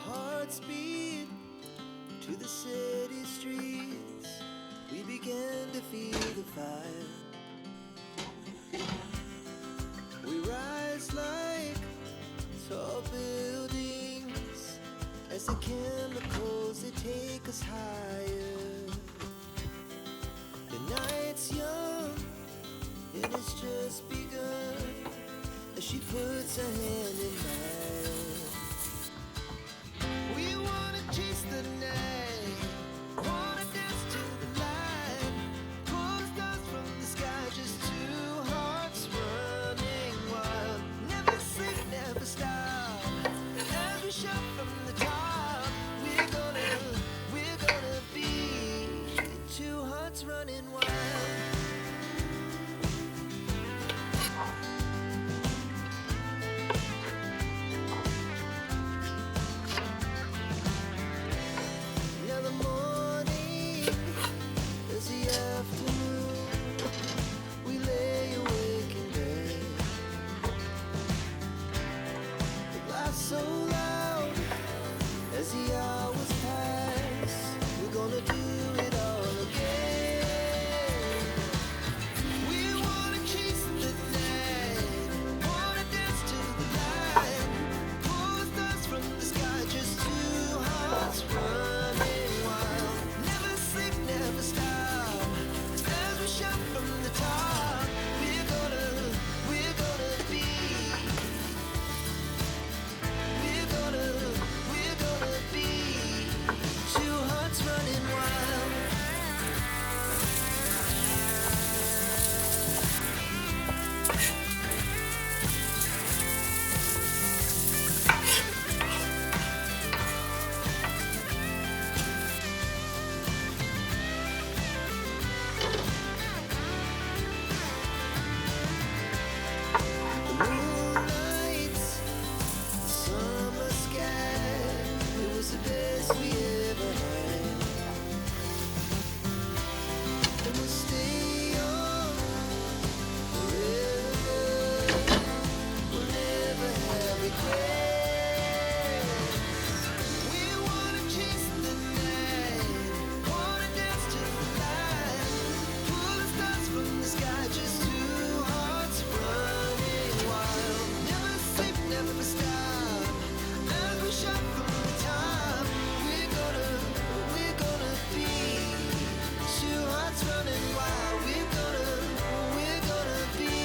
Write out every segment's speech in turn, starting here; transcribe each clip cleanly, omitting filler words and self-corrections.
hearts beat to the city streets. We began to feel the fire. We rise like tall buildings as the chemicals they take us higher. The night's young and it's just begun as she puts her hand in mine. We wanna chase the night, wanna dance to the light, pull the stars from the sky, just two hearts running wild. Never sleep, never stop, as we shout from the top. We're gonna be two hearts running wild. Now the morning is the afternoon. We lay awake in bed. The laughs so loud as the hours pass. We're gonna do it all again. We wanna chase the night, wanna dance to the light, pull the stars from the sky, just two hearts running wild. Never sleep, never stop, as we shout from the top. We're gonna be, we're gonna be two hearts running wild. The moonlight, summer sky, it was the best we ever had. And we'll stay young forever. We'll never have regrets. We wanna chase the night, wanna dance to the light, pull the stars from the sky, just two hearts running wild. Never sleep, never stop, as we shout from the top. We're gonna be two hearts running wild. We're gonna be,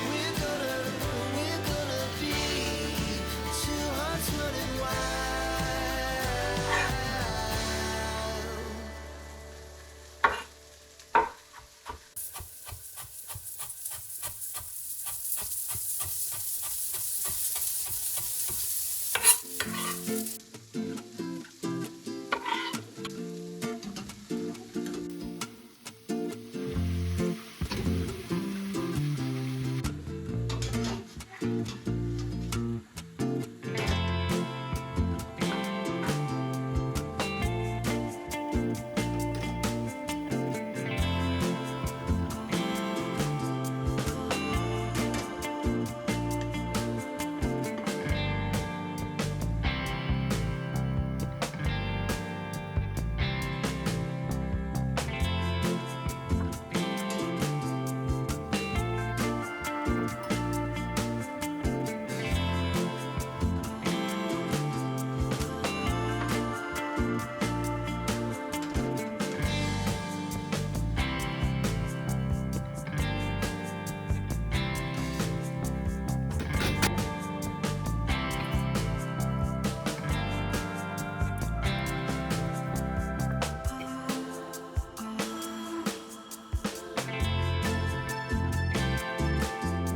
we're gonna be two hearts running wild.